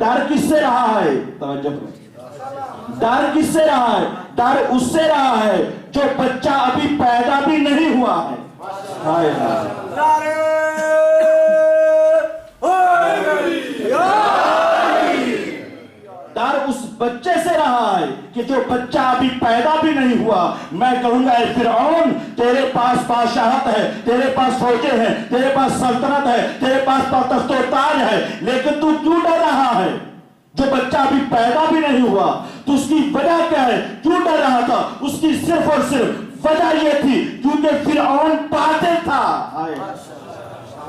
डर किससे रहा है? तवज्जो करो, डर किससे रहा है? डर उससे रहा है जो बच्चा अभी पैदा भी नहीं हुआ है। हाय हाय, डर उस बच्चे से रहा है कि जो बच्चा अभी पैदा भी नहीं हुआ। मैं कहूंगा ऐ फिरऔन, तेरे पास बादशाहत है, तेरे पास फौजें हैं, तेरे पास सल्तनत है, तेरे पास तख्तो-ताज है, लेकिन तू क्यों डर रहा है? जो बच्चा अभी पैदा भी नहीं हुआ, तो उसकी वजह क्या है? क्यों डर रहा था? उसकी सिर्फ और सिर्फ वजह ये थी क्योंकि फिरऔन बातिल था।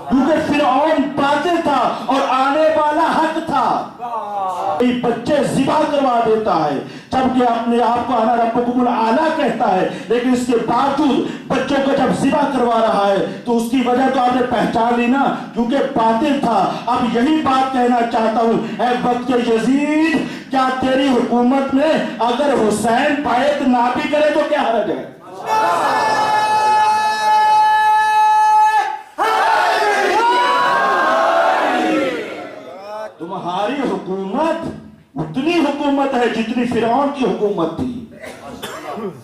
क्योंकि फिरऔन बातिल था और आने वाला हक था। बच्चे ज़िबा करवा देता है, जबकि अपने आप को अना रब्बुकुमुल आला कहता है, लेकिन इसके बावजूद बच्चों को जब ज़िबा करवा रहा है तो उसकी वजह तो आपने पहचान ली ना, क्योंकि बातिल था। अब यही बात कहना चाहता हूं, ऐ वक्त यजीद, क्या तेरी हुकूमत में अगर हुसैन बैत ना भी करे तो क्या हर्ज है? तुम्हारी हुकूमत उतनी हुकूमत है जितनी फिरौन की हुकूमत थी।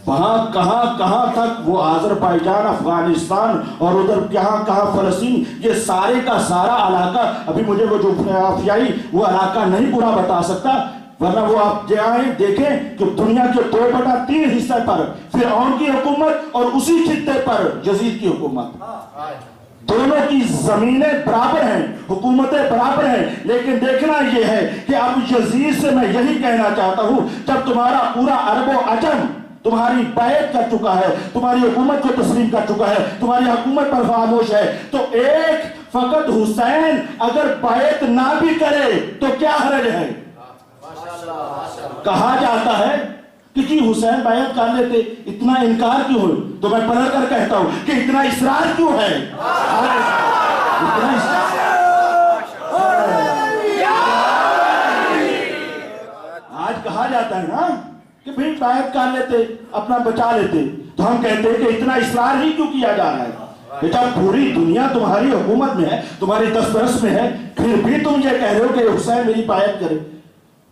वहां कहां तक वो आज़रबाईजान, अफगानिस्तान और उधर कहां फलस्तीन, ये सारे का सारा इलाका, अभी मुझे वो जो आफियाई वो इलाका नहीं पूरा बता सकता, वरना वो आप जाएं देखें कि दुनिया के 2/3 हिस्से पर फिरौन की हुकूमत और उसी खित्ते पर यजीद की हुकूमत। दोनों की जमीनें बराबर हैं, हुकूमतें बराबर हैं, लेकिन देखना यह है कि अब यजीद से मैं यही कहना चाहता हूं, जब तुम्हारा पूरा अरबो अजम तुम्हारी बैत कर चुका है, तुम्हारी हुकूमत को तस्लीम कर चुका है, तुम्हारी हुकूमत पर खामोश है, तो एक फकत हुसैन अगर बैत ना भी करे तो क्या हर्ज है? कहा जाता है कि जी हुसैन बैत कर लेते, इतना इनकार क्यों है? तो मैं पलट कर कहता हूं कि इतना इसरार क्यों है? आज कहा जाता है ना कि भाई बैत कर लेते, अपना बचा लेते, तो हम कहते हैं कि इतना इसरार ही क्यों किया जा रहा है? बेटा पूरी दुनिया तुम्हारी हुकूमत में है, तुम्हारी दस्तरस में है, फिर भी तुम ये कह रहे हो कि हुसैन मेरी बैत करे।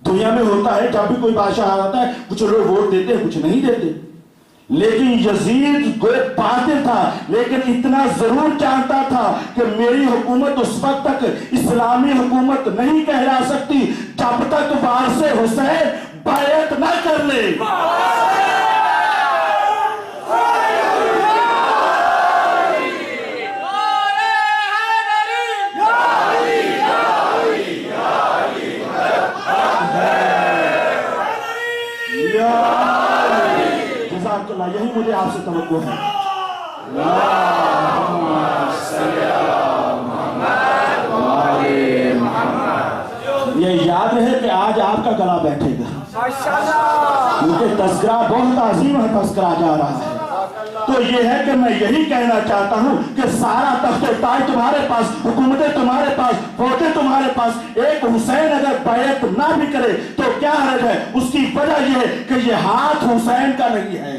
दुनिया में होता है, जब भी कोई बादशाह आता है कुछ लोग वोट देते हैं, कुछ नहीं देते, लेकिन यजीद बातिल था, लेकिन इतना जरूर जानता था कि मेरी हुकूमत उस वक्त तक इस्लामी हुकूमत नहीं कहला सकती जब तक वारिस हुसैन बैत न कर ले। यही मुझे आपसे तवक्को है। ये याद रहे कि आज आपका गला बैठेगा, क्योंकि तस्करा बहुत अजीम है, तस्करा जा रहा है। तो ये है कि मैं यही कहना चाहता हूं कि सारा तख्तो-ताज तुम्हारे पास, हुकूमतें तुम्हारे पास, फौजें तुम्हारे पास, एक हुसैन अगर बैत ना भी करे तो क्या हर्ज है? उसकी वजह यह है कि ये हाथ हुसैन का नहीं है,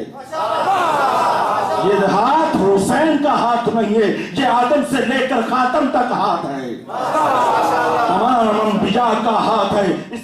ये हाथ हुसैन का हाथ नहीं है, ये आदम से लेकर खातम तक हाथ है, तमाम अंबिया का हाथ है। इस